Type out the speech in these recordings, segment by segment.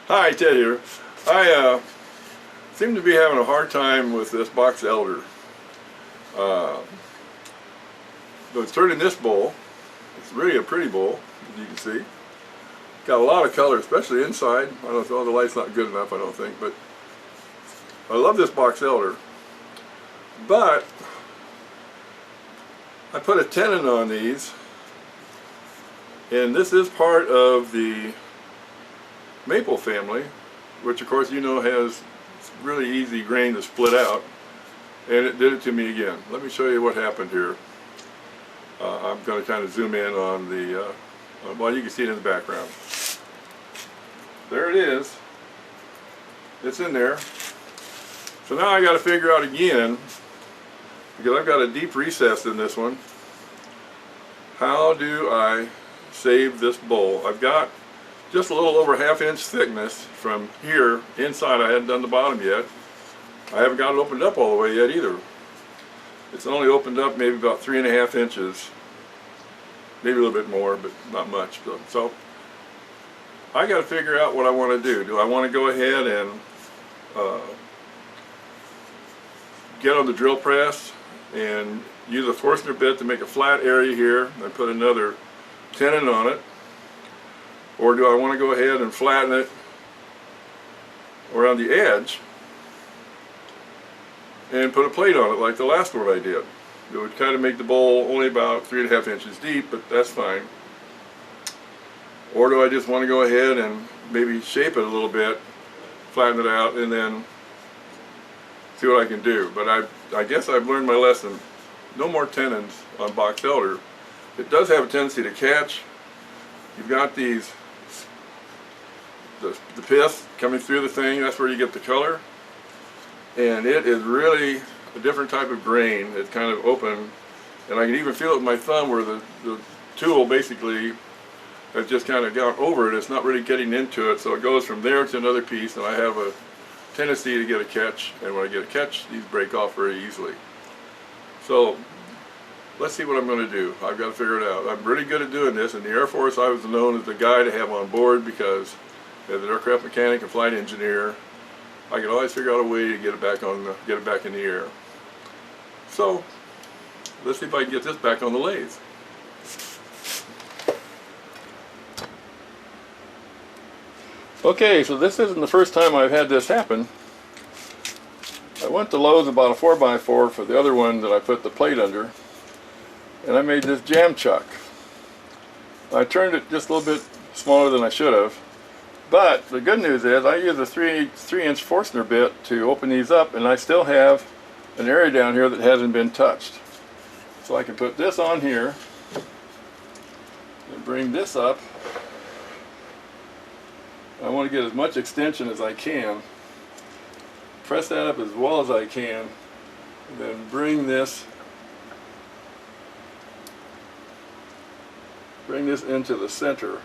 Hi, Ted here. I seem to be having a hard time with this box elder. So it's turning this bowl. It's really a pretty bowl, as you can see. Got a lot of color, especially inside. I don't know, the light's not good enough, I don't think, but I love this box elder. But I put a tenon on these, and this is part of the maple family, which of course you know has really easy grain to split out, and it did it to me again. Let me show you what happened here. I'm going to kind of zoom in on the, well, you can see it in the background. There it is. It's in there. So now I got to figure out again, because I've got a deep recess in this one, how do I save this bowl? I've got just a little over ½ inch thickness from here inside. I hadn't done the bottom yet. I haven't got it opened up all the way yet either. It's only opened up maybe about 3½ inches, maybe a little bit more, but not much. So I got to figure out what I want to do. Do I want to go ahead and get on the drill press and use a Forstner bit to make a flat area here and put another tenon on it? Or do I want to go ahead and flatten it around the edge and put a plate on it like the last one I did? It would kind of make the bowl only about 3½ inches deep, but that's fine. Or do I just want to go ahead and maybe shape it a little bit, flatten it out, and then see what I can do? But I guess I've learned my lesson. No more tenons on box elder. It does have a tendency to catch. You've got these the pith coming through the thing. That's where you get the color, and it is really a different type of grain. It's kind of open, and I can even feel it with my thumb where the tool basically has just kind of gone over it. It's not really getting into it, so it goes from there to another piece, and I have a tendency to get a catch, and when I get a catch, these break off very easily. So let's see what I'm going to do. I've got to figure it out. I'm really good at doing this. In the Air Force, I was known as the guy to have on board, because as an aircraft mechanic and flight engineer, I could always figure out a way to get it back in the air. So let's see if I can get this back on the lathe. Okay, so this isn't the first time I've had this happen. I went to Lowe's about a 4x4 for the other one that I put the plate under, and I made this jam chuck. I turned it just a little bit smaller than I should have, but the good news is I used a 3-inch Forstner bit to open these up, and I still have an area down here that hasn't been touched. So I can put this on here and bring this up. I want to get as much extension as I can. Press that up as well as I can, and then bring this into the center.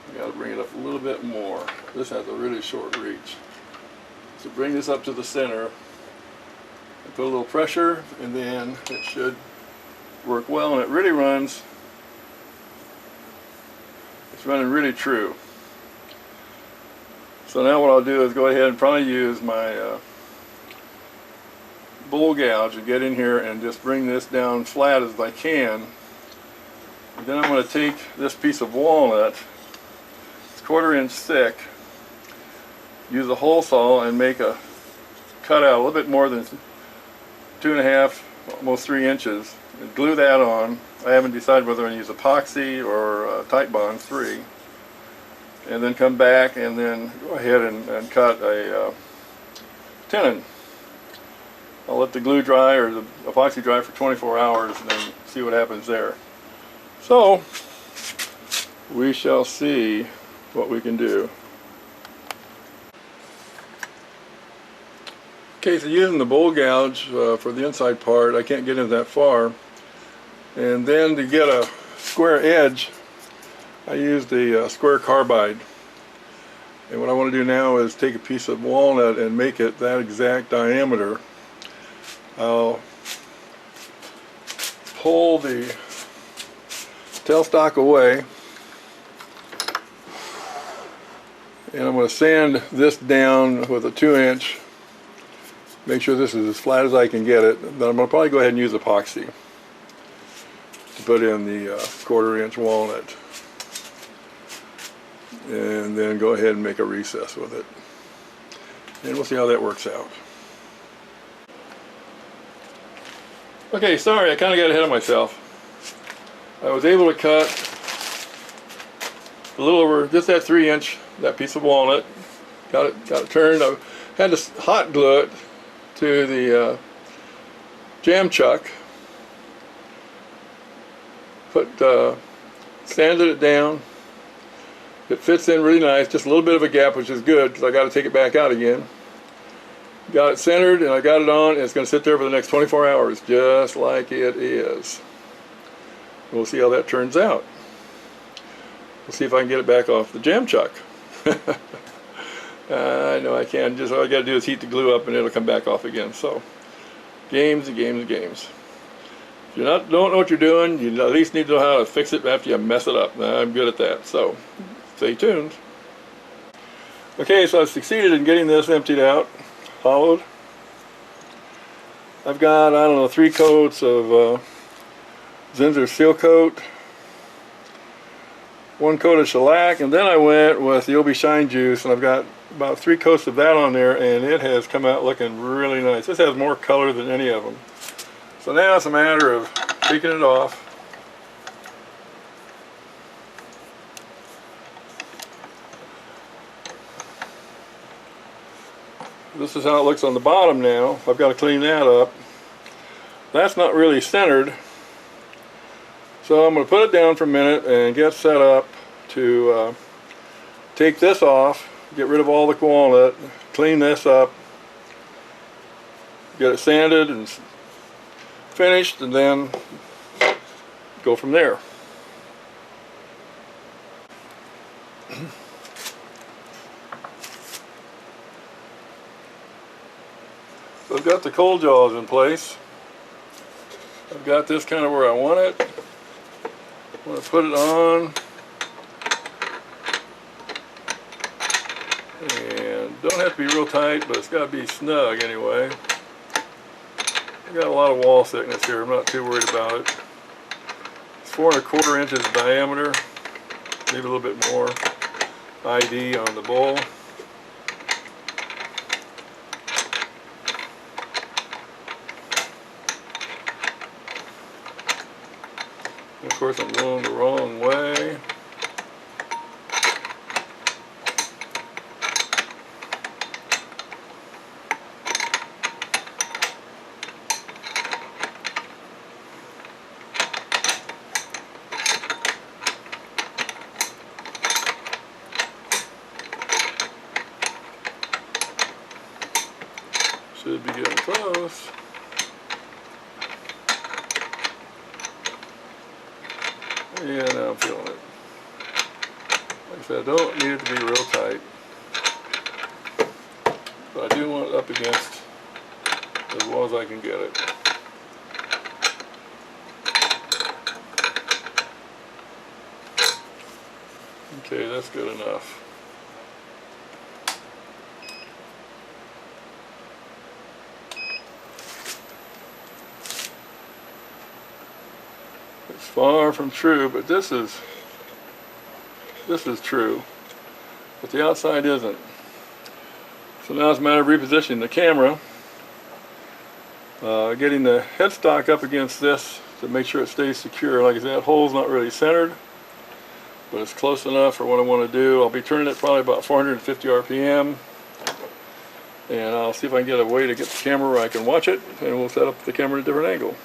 I got to bring it up a little bit more. This has a really short reach. So bring this up to the center and put a little pressure, and then it should work well, and it really runs. It's running really true. So now what I'll do is go ahead and probably use my bowl gouge and get in here and just bring this down flat as I can. And then I'm going to take this piece of walnut, it's 1/4 inch thick, use a hole saw and make a cutout a little bit more than 2½, almost 3 inches, and glue that on. I haven't decided whether I'm going to use epoxy or Titebond 3. And then come back and then go ahead and cut a tenon. I'll let the glue dry or the epoxy dry for 24 hours and then see what happens there. So we shall see what we can do. Okay, so using the bowl gouge for the inside part, I can't get in that far. And then to get a square edge, I used the square carbide. And what I want to do now is take a piece of walnut and make it that exact diameter. I'll pull the tailstock away. And I'm going to sand this down with a 2-inch. Make sure this is as flat as I can get it. Then I'm going to probably go ahead and use epoxy to put in the 1/4-inch walnut. And then go ahead and make a recess with it. And we'll see how that works out. Okay, sorry, I kind of got ahead of myself. I was able to cut a little over just that 3-inch, that piece of walnut. Got it turned. I had to hot glue it to the jam chuck. Sanded it down. It fits in really nice. Just a little bit of a gap, which is good because I got to take it back out again. Got it centered and I got it on, and it's going to sit there for the next 24 hours, just like it is. We'll see how that turns out. We'll see if I can get it back off the jam chuck. I know I can. Just all I got to do is heat the glue up and it'll come back off again. So, games and games and games. If you don't know what you're doing, you at least need to know how to fix it after you mess it up. I'm good at that. So, stay tuned. Okay, so I've succeeded in getting this emptied out, hollowed. I've got, I don't know, 3 coats of Zinsser Seal Coat, 1 coat of shellac, and then I went with the OB Shine Juice, and I've got about 3 coats of that on there, and it has come out looking really nice. This has more color than any of them. So now it's a matter of taking it off. This is how it looks on the bottom now. I've got to clean that up. That's not really centered. So I'm going to put it down for a minute and get set up to take this off, get rid of all the walnut, clean this up, get it sanded and finished, and then go from there. So I've got the cold jaws in place. I've got this kind of where I want it. I'm going to put it on. And don't have to be real tight, but it's got to be snug anyway. I've got a lot of wall thickness here. I'm not too worried about it. It's 4 1/4 inches diameter, maybe a little bit more. ID on the bowl. Of course, I'm going the wrong way. Should be getting close. Yeah, now I'm feeling it. Like I said, I don't need it to be real tight. But I do want it up against as well as I can get it. Okay, that's good enough. It's far from true, but this is true, but the outside isn't. So now it's a matter of repositioning the camera, getting the headstock up against this to make sure it stays secure. Like I said, that hole's not really centered, but it's close enough for what I want to do. I'll be turning it probably about 450 RPM, and I'll see if I can get a way to get the camera where I can watch it, and we'll set up the camera at a different angle.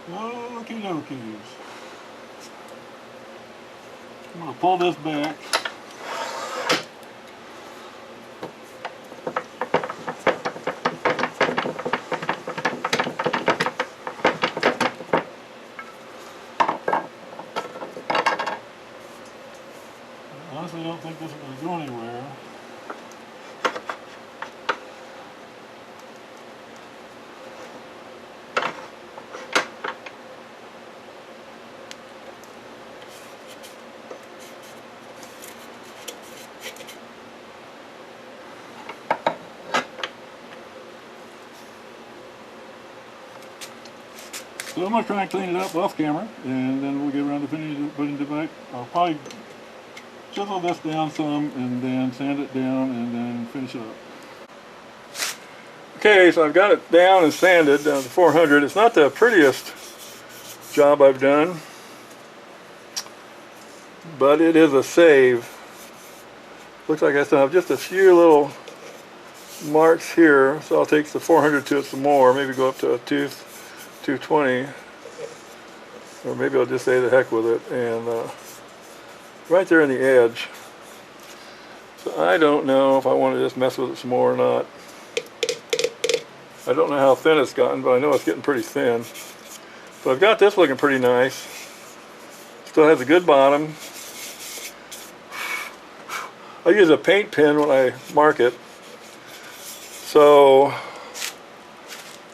Okie dokies. I'm going to pull this back. I honestly don't think this is going to go anywhere. So I'm going to try and clean it up off camera, and then we'll get around to putting it back. I'll probably chisel this down some, and then sand it down, and then finish it up. Okay, so I've got it down and sanded down to 400. It's not the prettiest job I've done, but it is a save. Looks like I still have just a few little marks here, so I'll take the 400 to it some more, maybe go up to a 220, or maybe I'll just say the heck with it, and right there in the edge. So I don't know if I want to just mess with it some more or not. I don't know how thin it's gotten, but I know it's getting pretty thin. But I've got this looking pretty nice. Still has a good bottom. I use a paint pen when I mark it. So,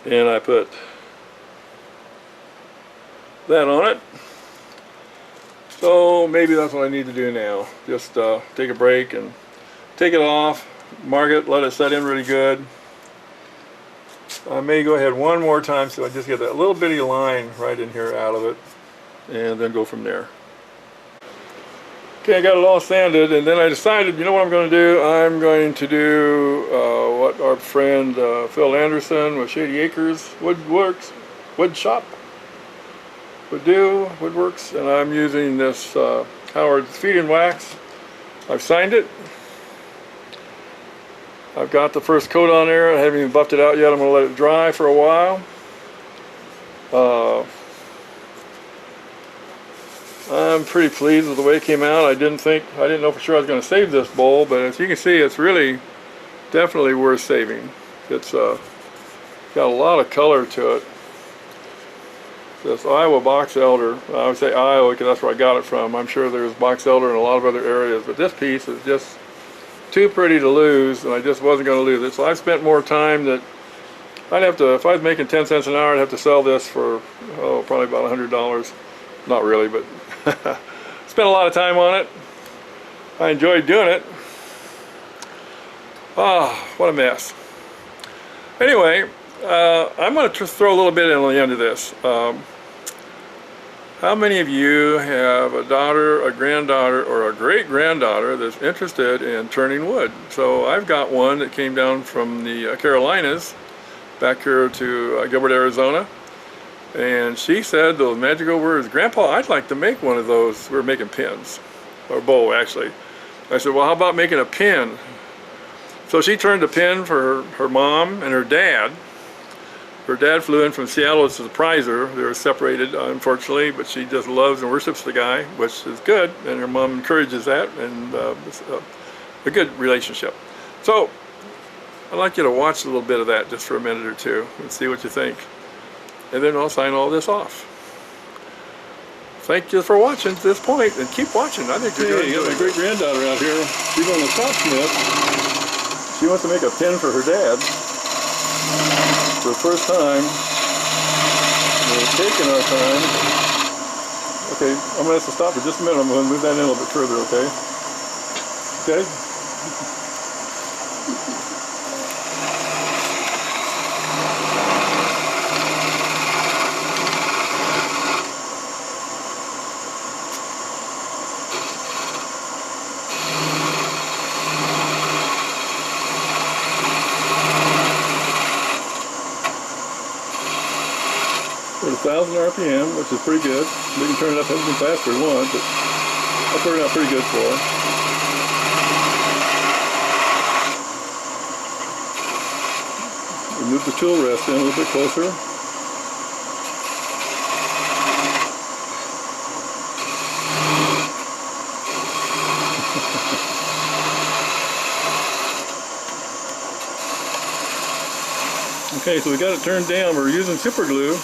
and I put that on it. So maybe that's what I need to do now. Just take a break and take it off, mark it, let it set in really good. I may go ahead one more time so I just get that little bitty line right in here out of it, and then go from there. Okay, I got it all sanded, and then I decided, you know what I'm going to do? I'm going to do what our friend Phil Anderson with Shady Acres Woodworks, Wood Shop would do, Woodworks, and I'm using this Howard's Feed and Wax. I've signed it. I've got the first coat on there. I haven't even buffed it out yet. I'm going to let it dry for a while. I'm pretty pleased with the way it came out. I didn't know for sure I was going to save this bowl, but as you can see, it's really definitely worth saving. It's got a lot of color to it. This Iowa box elder, I would say Iowa because that's where I got it from. I'm sure there's box elder in a lot of other areas, but this piece is just too pretty to lose, and I just wasn't going to lose it. So I spent more time that I'd have to, if I was making 10 cents an hour, I'd have to sell this for, probably about $100. Not really, but spent a lot of time on it. I enjoyed doing it. What a mess. Anyway, I'm going to throw a little bit in on the end of this. How many of you have a daughter, a granddaughter, or a great-granddaughter that's interested in turning wood? So I've got one that came down from the Carolinas back here to Gilbert, Arizona. And she said those magical words, "Grandpa, I'd like to make one of those." We're making pins, or bow actually. I said, well, how about making a pin? So she turned a pin for her mom and her dad. Her dad flew in from Seattle to surprise her. They were separated, unfortunately, but she just loves and worships the guy, which is good, and her mom encourages that, and it's a good relationship. So I'd like you to watch a little bit of that just for a minute or two and see what you think. And then I'll sign all this off. Thank you for watching to this point, and keep watching. I think you're you got my great-granddaughter out here. She's on the Shopsmith. She wants to make a pin for her dad. For the first time, we're taking our time. Okay, I'm going to have to stop for just a minute. I'm going to move that in a little bit further, okay? Okay? We're at 1,000 RPM, which is pretty good. We can turn it up anything faster if we want, but I'll turn it out pretty good for her. We move the tool rest in a little bit closer. Okay, so we got it turned down. We're using super glue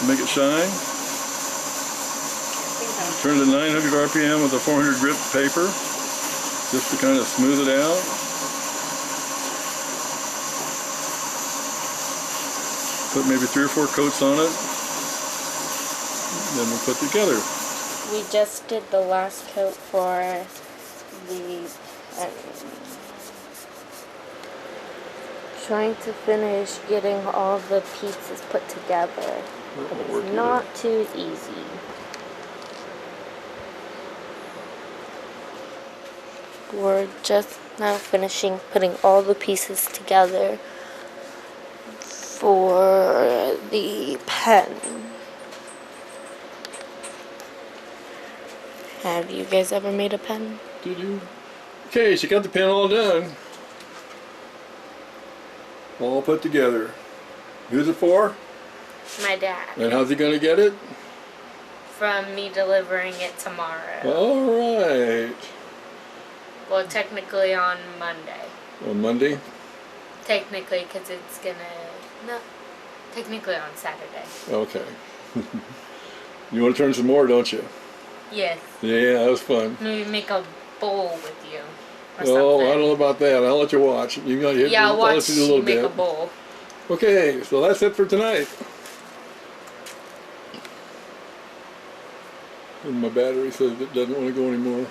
to make it shine. Turn to 900 RPM with a 400 grit paper, just to kind of smooth it out. Put maybe 3 or 4 coats on it. Then we'll put together. We just did the last coat for the trying to finish getting all the pieces put together. It's not too easy. We're just now finishing putting all the pieces together for the pen. Have you guys ever made a pen? Did you? Okay, she got the pen all done. All put together. Who's it for? My dad. And how's he gonna get it? From me delivering it tomorrow. Alright. Well, technically on Monday. On Monday? Technically, because it's gonna... No. Technically on Saturday. Okay. You want to turn some more, don't you? Yes. Yeah, that was fun. Maybe make a bowl with you. Or Oh, something. I don't know about that. I'll let you watch. You got to Yeah, I'll watch do a you little make bit. a bowl. Okay, so that's it for tonight. And my battery says it doesn't want to go anymore.